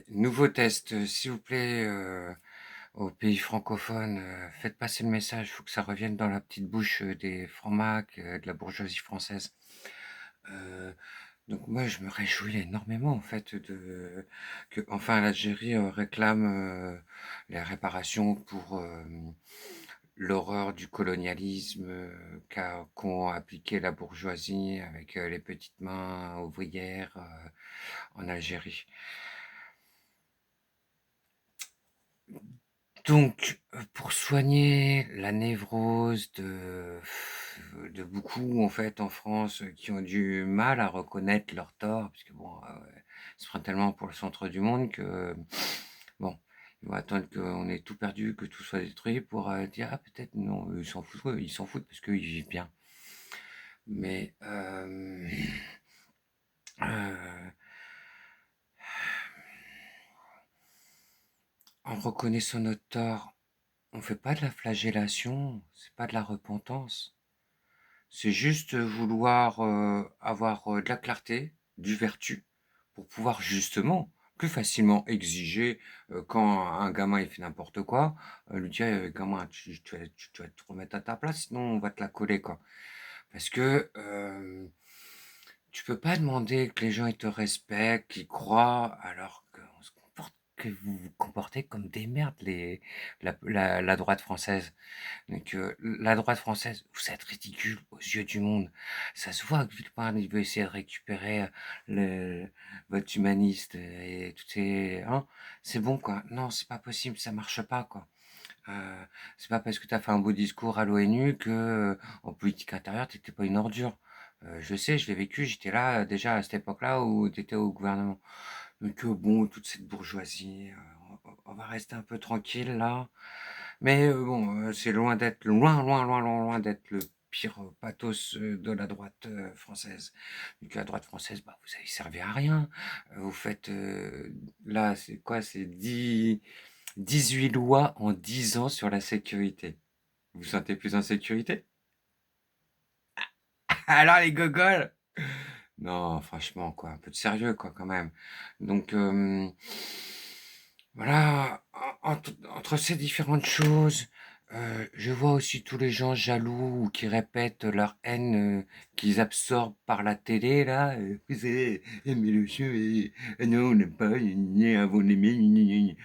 Nouveau test, s'il vous plaît, aux pays francophones, faites passer le message, il faut que ça revienne dans la petite bouche des francs-macs, de la bourgeoisie française. Euh, donc moi, je me réjouis énormément en fait de que enfin l'Algérie réclame les réparations pour l'horreur du colonialisme qu'ont appliqué la bourgeoisie avec les petites mains ouvrières en Algérie. Donc, pour soigner la névrose de beaucoup, en fait, en France, qui ont du mal à reconnaître leur tort, parce que bon, ils se prennent tellement pour le centre du monde que, bon, ils vont attendre qu'on ait tout perdu, que tout soit détruit pour dire, ah, peut-être non, eux, ils s'en foutent parce qu'ils vivent bien. Mais, euh, en reconnaissant notre tort, on fait pas de la flagellation, c'est pas de la repentance. C'est juste vouloir avoir de la clarté, du vertu, pour pouvoir justement plus facilement exiger quand un gamin il fait n'importe quoi, lui dire gamin tu vas te remettre à ta place, sinon on va te la coller quoi. Parce que tu peux pas demander que les gens ils te respectent, qu'ils croient, alors que vous vous comportez comme des merdes la droite française. Donc, la droite française, vous êtes ridicule aux yeux du monde. Ça se voit que Villepin, il veut essayer de récupérer le vote humaniste et tout ces, hein. C'est bon, quoi. Non, c'est pas possible, ça marche pas, quoi. C'est pas parce que t'as fait un beau discours à l'ONU que, en politique intérieure, t'étais pas une ordure. Je sais, je l'ai vécu, j'étais là, déjà à cette époque-là où t'étais au gouvernement. Donc, bon, toute cette bourgeoisie, on va rester un peu tranquille, là. Mais bon, c'est loin d'être loin d'être le pire pathos de la droite française. Donc la droite française, bah, vous avez servi à rien. Vous faites là, c'est quoi? C'est 18 lois en 10 ans sur la sécurité. Vous vous sentez plus en sécurité? Alors les gogoles! Non, franchement, quoi, un peu de sérieux, quoi, quand même. Donc, voilà, entre ces différentes choses, je vois aussi tous les gens jaloux ou qui répètent leur haine qu'ils absorbent par la télé, là. Vous savez, mais le chien, non, on n'aime pas, avant d'aimer,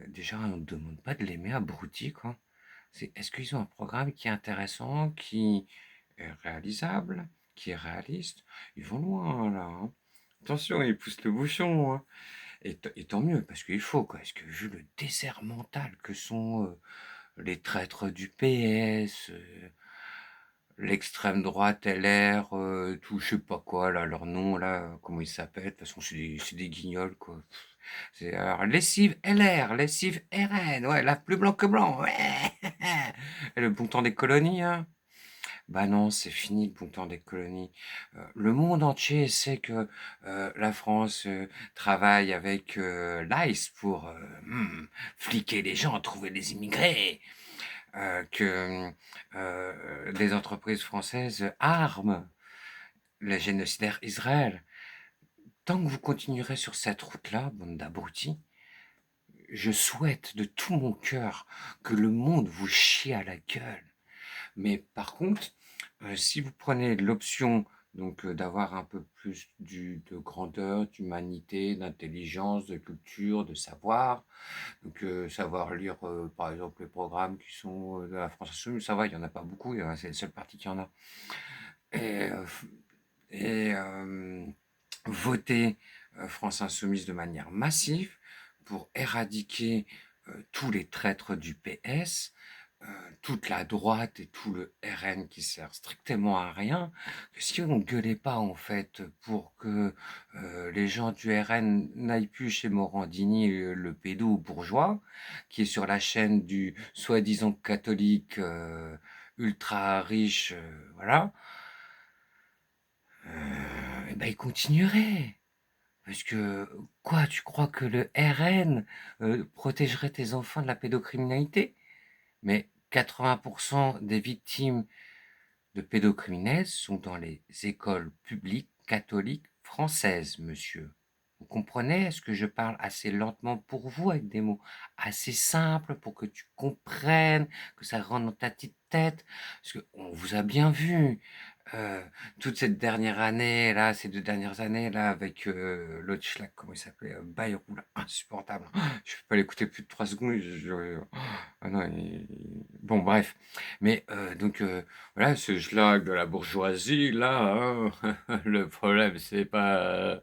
déjà, on ne demande pas de l'aimer, abruti, quoi. Est-ce qu'ils ont un programme qui est intéressant, qui est réalisable, qui est réaliste? Ils vont loin, là, hein. Attention, ils poussent le bouchon, hein. Et tant mieux, parce qu'il faut, quoi. Parce que vu le dessert mental que sont les traîtres du PS, l'extrême droite LR, tout, je sais pas quoi, là, leur nom, là, comment ils s'appellent. De toute façon, c'est des guignols, quoi. C'est alors lessive LR, lessive RN, ouais, la plus blanc que blanc, ouais. Et le bon temps des colonies, hein. Bah non, c'est fini le bon temps des colonies. Le monde entier sait que la France travaille avec l'ICE pour fliquer les gens, trouver les immigrés, que les entreprises françaises arment les génocidaires Israël. Tant que vous continuerez sur cette route-là, bande d'abrutis, je souhaite de tout mon cœur que le monde vous chie à la gueule. Mais par contre, si vous prenez l'option donc d'avoir un peu plus de grandeur, d'humanité, d'intelligence, de culture, de savoir, donc savoir lire par exemple les programmes qui sont de la France Insoumise, ça va, il y en a pas beaucoup, c'est le seul parti qui en a. Et, et voter France Insoumise de manière massive pour éradiquer tous les traîtres du PS, toute la droite et tout le RN qui sert strictement à rien, que si on ne gueulait pas en fait pour que les gens du RN n'aillent plus chez Morandini, le pédo bourgeois, qui est sur la chaîne du soi-disant catholique ultra riche, voilà, et ben il continuerait. Parce que quoi, tu crois que le RN protégerait tes enfants de la pédocriminalité? Mais 80% des victimes de pédocriminels sont dans les écoles publiques catholiques françaises, monsieur. Vous comprenez? Est-ce que je parle assez lentement pour vous, avec des mots assez simples pour que tu comprennes, que ça rentre dans ta petite tête? Parce qu'on vous a bien vu, heu, toute cette dernière année là, ces 2 dernières années là avec, l'autre schlag, comment il s'appelait? Bayrou là, insupportable. Je peux pas l'écouter plus de 3 secondes, je ah non, bon bref. Mais, donc, voilà, ce schlag de la bourgeoisie là, hein, le problème c'est pas,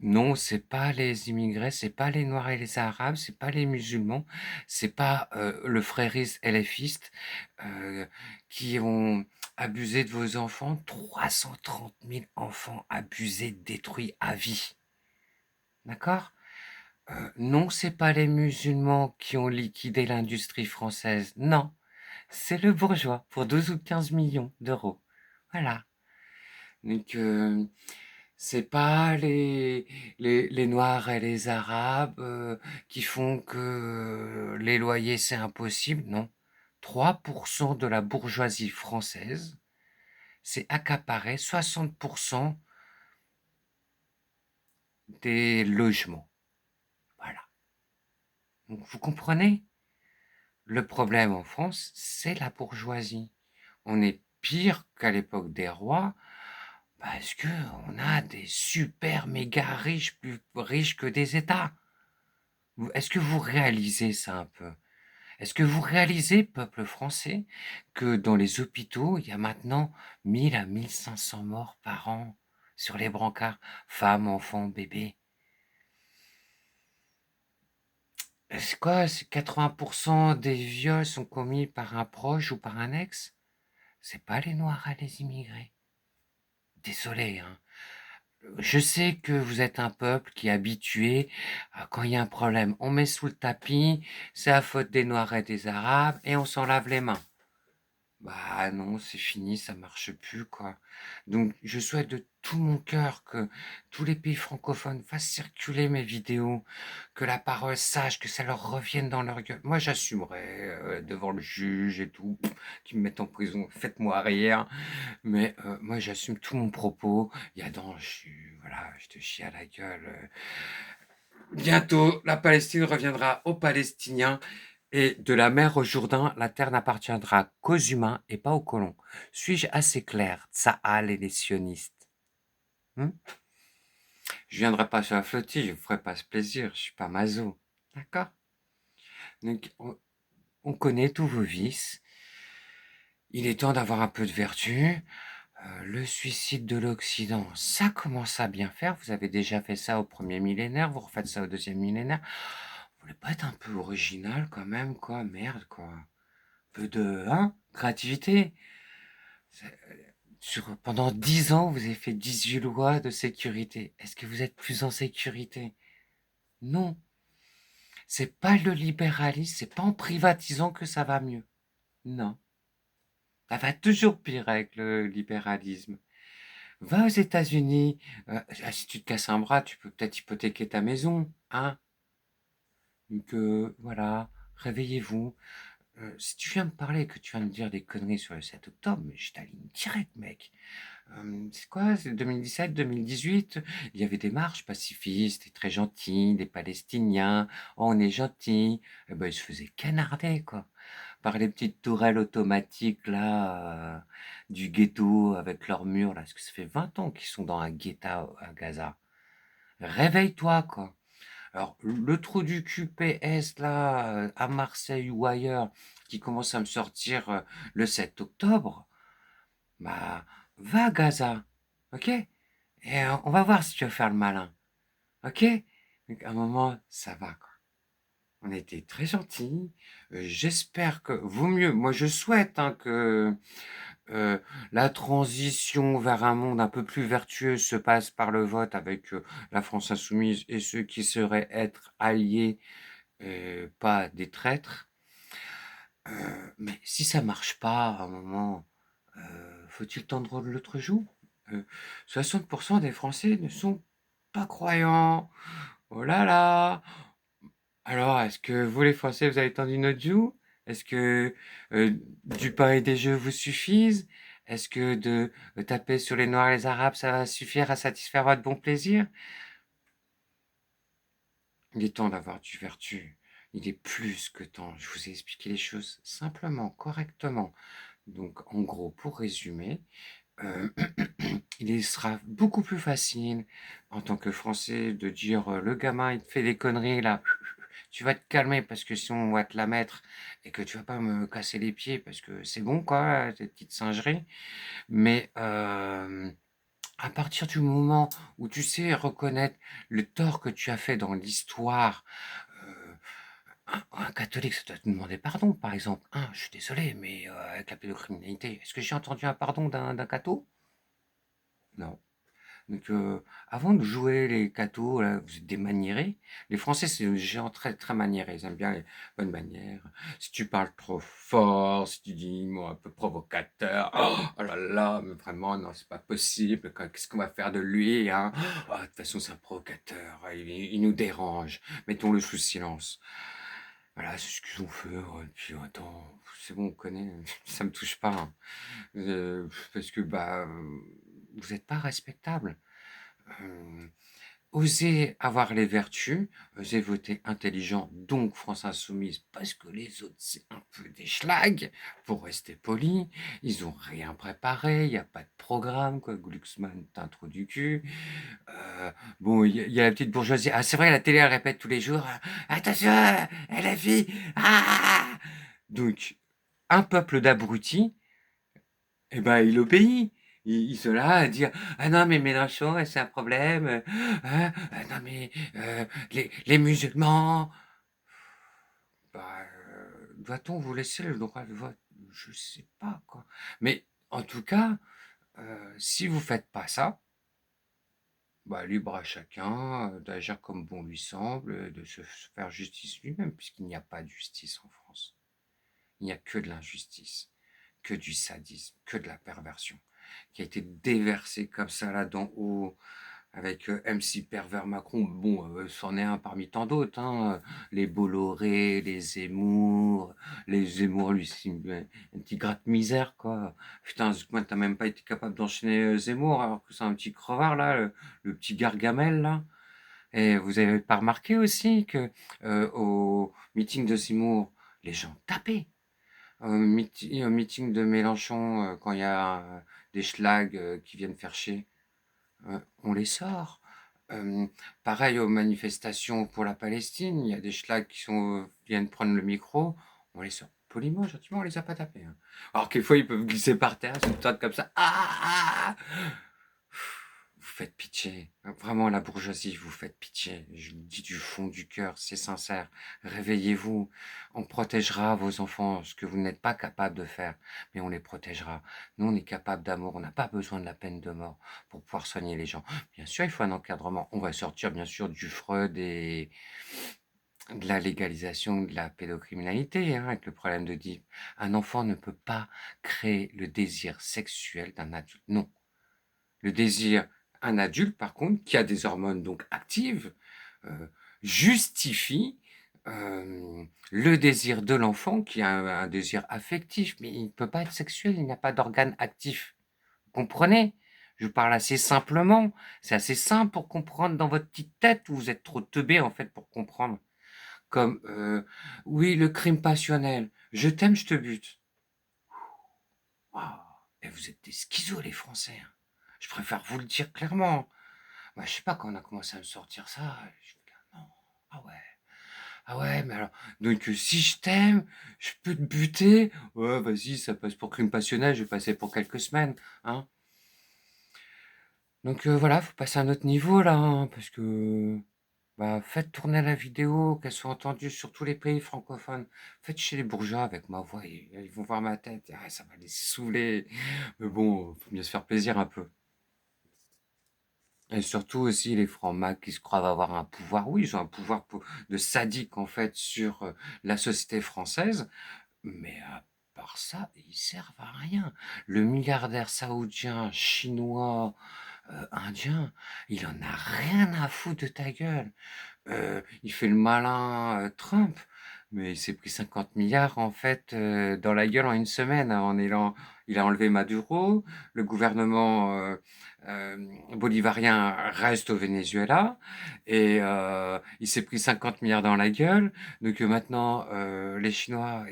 non, c'est pas les immigrés, c'est pas les noirs et les arabes, c'est pas les musulmans, c'est pas, le frérisme LFiste, heu, qui ont abusé de vos enfants. 330 000 enfants abusés, détruits à vie. D'accord? Non, c'est pas les musulmans qui ont liquidé l'industrie française. Non, c'est le bourgeois pour 12 ou 15 millions d'euros. Voilà. Donc, c'est pas les noirs et les arabes qui font que les loyers c'est impossible, non. 3% de la bourgeoisie française s'est accaparé 60% des logements. Voilà. Donc vous comprenez? Le problème en France, c'est la bourgeoisie. On est pire qu'à l'époque des rois parce que on a des super méga riches, plus riches que des États. Est-ce que vous réalisez ça un peu? Est-ce que vous réalisez, peuple français, que dans les hôpitaux, il y a maintenant 1000 à 1500 morts par an sur les brancards, femmes, enfants, bébés? C'est quoi? C'est 80% des viols sont commis par un proche ou par un ex? C'est pas les Noirs et les immigrés. Désolé, hein. Je sais que vous êtes un peuple qui est habitué à quand il y a un problème, on met sous le tapis, c'est la faute des Noirs et des Arabes et on s'en lave les mains. Bah non, c'est fini, ça marche plus, quoi. Donc, je souhaite de tout mon cœur que tous les pays francophones fassent circuler mes vidéos, que la parole sache, que ça leur revienne dans leur gueule. Moi, j'assumerai devant le juge et tout, qu'ils me mettent en prison, faites-moi rire. Mais moi, j'assume tout mon propos. Il y a dans, voilà, je te chie à la gueule. Bientôt, la Palestine reviendra aux Palestiniens. Et de la mer au Jourdain, la terre n'appartiendra qu'aux humains et pas aux colons. Suis-je assez clair, Tsahal et les sionistes? Je viendrai pas sur la flottille, je vous ferai pas ce plaisir, je suis pas maso. D'accord? Donc, on connaît tous vos vices. Il est temps d'avoir un peu de vertu. Le suicide de l'Occident, ça commence à bien faire. Vous avez déjà fait ça au premier millénaire, vous refaites ça au deuxième millénaire. Vous voulez pas être un peu original quand même, quoi? Merde, quoi. Un peu de, hein, créativité. Pendant 10 ans, vous avez fait 18 lois de sécurité. Est-ce que vous êtes plus en sécurité? Non. C'est pas le libéralisme, c'est pas en privatisant que ça va mieux. Non. Ça va toujours pire avec le libéralisme. Va aux États-Unis. Si tu te casses un bras, tu peux peut-être hypothéquer ta maison, hein? Donc voilà, réveillez-vous. Si tu viens me parler et que tu viens me dire des conneries sur le 7 octobre, mais je t'aligne direct, mec. C'est quoi? C'est 2017, 2018? Il y avait des marches pacifistes et très gentilles, des Palestiniens. Oh, on est gentils. Eh ben, ils se faisaient canarder, quoi. Par les petites tourelles automatiques, là, du ghetto avec leurs murs, là. Parce que ça fait 20 ans qu'ils sont dans un ghetto à Gaza. Réveille-toi, quoi. Alors, le trou du cul PS, là, à Marseille ou ailleurs, qui commence à me sortir le 7 octobre, bah, va à Gaza, ok? Et on va voir si tu vas faire le malin, ok? Donc, à un moment, ça va, quoi. On était très gentils. J'espère que, vaut mieux, moi je souhaite hein, que euh, la transition vers un monde un peu plus vertueux se passe par le vote avec la France insoumise et ceux qui seraient être alliés, pas des traîtres. Mais si ça marche pas à un moment, faut-il tendre l'autre joue? 60% des Français ne sont pas croyants. Oh là là! Alors, est-ce que vous, les Français, vous avez tendu notre joue? Est-ce que du pain et des jeux vous suffisent? Est-ce que de taper sur les Noirs et les Arabes, ça va suffire à satisfaire votre bon plaisir? Il est temps d'avoir du vertu. Il est plus que temps. Je vous ai expliqué les choses simplement, correctement. Donc, en gros, pour résumer, heu, il sera beaucoup plus facile, en tant que Français, de dire, «Le gamin, il te fait des conneries là, tu vas te calmer parce que sinon on va te la mettre et que tu vas pas me casser les pieds parce que c'est bon quoi, tes petites singeries». Mais, à partir du moment où tu sais reconnaître le tort que tu as fait dans l'histoire, heu, un catholique, ça doit te demander pardon, par exemple. «Hein, je suis désolé, mais, avec la pédocriminalité, est-ce que j'ai entendu un pardon d'un catho? Non». Donc, avant de jouer les cathos, là, vous êtes des maniérés. Les Français, c'est des gens très, très maniérés. Ils aiment bien les bonnes manières. Si tu parles trop fort, si tu dis des mots un peu provocateurs, oh là là, mais vraiment, non, c'est pas possible. Qu'est-ce qu'on va faire de lui, hein? Ah, de toute façon, c'est un provocateur. Il nous dérange. Mettons-le sous silence. Voilà, c'est ce qu'ils ont fait. Ouais, et puis, attends, c'est bon, on connaît. Ça me touche pas, hein. Parce que, bah, vous n'êtes pas respectable. Hem, Osez avoir les vertus, osez voter intelligent, donc France insoumise, parce que les autres, c'est un peu des schlags, pour rester poli. Ils ont rien préparé, il y a pas de programme, quoi. Glucksmann, tu un trou du cul. Bon, il y a la petite bourgeoisie. Ah, c'est vrai, la télé, elle répète tous les jours: «Attention, LFI, ah!» Donc un peuple d'abrutis, eh ben, il obéit. Ils sont là à dire: «Ah non, mais Mélenchon, c'est un problème, non mais, les musulmans». Bah, doit-on vous laisser le droit de vote? Je sais pas, quoi. Mais en tout cas, si vous faites pas ça, bah, libre à chacun, d'agir comme bon lui semble, de se faire justice lui-même, puisqu'il n'y a pas de justice en France. Il n'y a que de l'injustice, que du sadisme, que de la perversion, qui a été déversée comme ça là d'en haut avec MC Pervers Macron. Bon, c'en est un parmi tant d'autres, hein. Les Bolloré, les Zemmour, lui, c'est un petit gratte-misère, quoi. Putain, Zoukman, t'as même pas été capable d'enchaîner Zemmour, alors que c'est un petit crevard, là, le petit Gargamel, là. Et vous avez pas remarqué aussi que au meeting de Zemmour, les gens tapaient. Au meeting de Mélenchon, quand il y a des schlags qui viennent faire chier, on les sort. Pareil aux manifestations pour la Palestine, il y a des schlags viennent prendre le micro, on les sort poliment, gentiment, on les a pas tapés, hein. Alors quelquefois ils peuvent glisser par terre, se tordre comme ça. Ah! Vous faites pitié. Vraiment, la bourgeoisie, vous faites pitié. Je le dis du fond du cœur, c'est sincère. Réveillez-vous. On protégera vos enfants, ce que vous n'êtes pas capable de faire, mais on les protégera. Nous, on est capable d'amour. On n'a pas besoin de la peine de mort pour pouvoir soigner les gens. Bien sûr, il faut un encadrement. On va sortir, bien sûr, du Freud et de la légalisation de la pédocriminalité, hein, avec le problème de DIP. Un enfant ne peut pas créer le désir sexuel d'un adulte. Non. Le désir, un adulte par contre, qui a des hormones donc actives, justifie le désir de l'enfant qui a un désir affectif, mais il ne peut pas être sexuel, il n'a pas d'organe actif. Vous comprenez? Je vous parle assez simplement. C'est assez simple pour comprendre dans votre petite tête où vous êtes trop teubé en fait pour comprendre. Comme, oui, le crime passionnel. Je t'aime, je te bute. Waouh! Et vous êtes des schizos les Français, hein. Je préfère vous le dire clairement. Bah, je sais pas, quand on a commencé à me sortir ça, je fais: «Ah non, ah ouais, ah ouais, mais alors donc si je t'aime, je peux te buter? Ouais, vas-y, ça passe pour crime passionnel, je vais passer pour quelques semaines, hein». Donc voilà, faut passer à un autre niveau là, hein, parce que, bah, faites tourner la vidéo, qu'elle soit entendue sur tous les pays francophones. Faites chez les bourgeois avec ma voix, ils vont voir ma tête, ah ça va les saouler. Mais bon, faut bien se faire plaisir un peu. Et surtout aussi les francs-macs qui se croient avoir un pouvoir. Oui, ils ont un pouvoir de sadique en fait sur la société française, mais à part ça, ils servent à rien. Le milliardaire saoudien, chinois, indien, il en a rien à foutre de ta gueule. Il fait le malin, Trump, Mais il s'est pris 50 milliards en fait dans la gueule en une semaine, hein, il a enlevé Maduro, le gouvernement bolivarien reste au Venezuela et il s'est pris 50 milliards dans la gueule. Donc maintenant, les Chinois,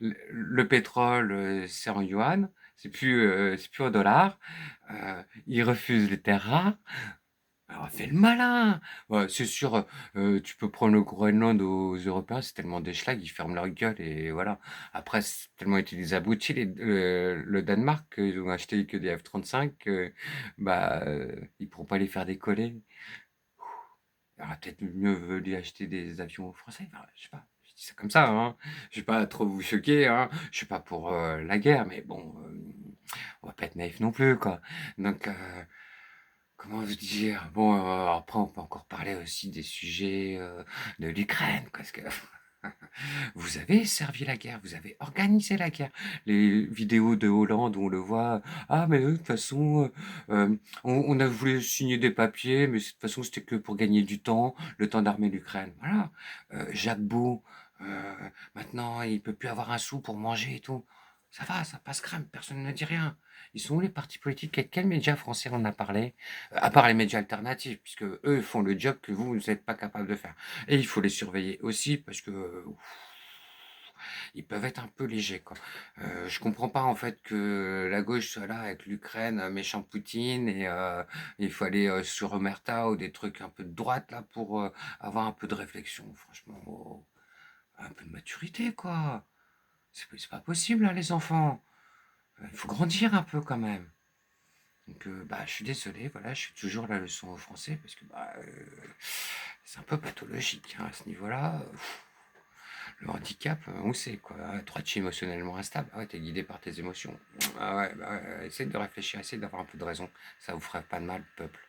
le pétrole, c'est en yuan, c'est plus en dollars. Ils refusent les terres rares. Alors, fais le malin! Ouais, c'est sûr, tu peux prendre le Groenland aux Européens, c'est tellement des schlags, ils ferment leur gueule et voilà. Après, c'est tellement été des abrutis, le Danemark, ils ont acheté que des F-35, bah, ils pourront pas les faire décoller. Il aurait peut-être mieux valu acheter des avions français, enfin, je sais pas, je dis ça comme ça, hein. Je vais pas trop vous choquer, hein. Je suis pas pour la guerre, mais bon, on va pas être naïf non plus, quoi. Donc, comment vous dire? Bon, après, on peut encore parler aussi des sujets de l'Ukraine, parce que vous avez servi la guerre, vous avez organisé la guerre. Les vidéos de Hollande où on le voit, ah, mais de toute façon, on a voulu signer des papiers, mais de toute façon, c'était que pour gagner du temps, le temps d'armer l'Ukraine. Voilà. Jacques Beau, maintenant, il peut plus avoir un sou pour manger et tout. Ça va, ça passe crème, personne ne dit rien. Ils sont où les partis politiques? Quel média français en a parlé? À part les médias alternatifs, puisque eux font le job que vous n'êtes pas capable de faire. Et il faut les surveiller aussi, parce que ils peuvent être un peu légers, quoi. Je comprends pas en fait que la gauche soit là avec l'Ukraine, méchant Poutine, et il faut aller sur Omerta ou des trucs un peu de droite là pour avoir un peu de réflexion. Franchement, un peu de maturité, quoi. C'est pas possible, là, les enfants. Il faut grandir un peu quand même. Donc, bah, je suis désolé, voilà, je suis toujours la leçon au français parce que bah, c'est un peu pathologique hein, à ce niveau-là. Le handicap, on sait quoi. Ah, toi, tu es émotionnellement instable. Ah ouais, t'es guidé par tes émotions. Ah ouais, bah, essaye de réfléchir, essaye d'avoir un peu de raison. Ça vous ferait pas de mal, peuple.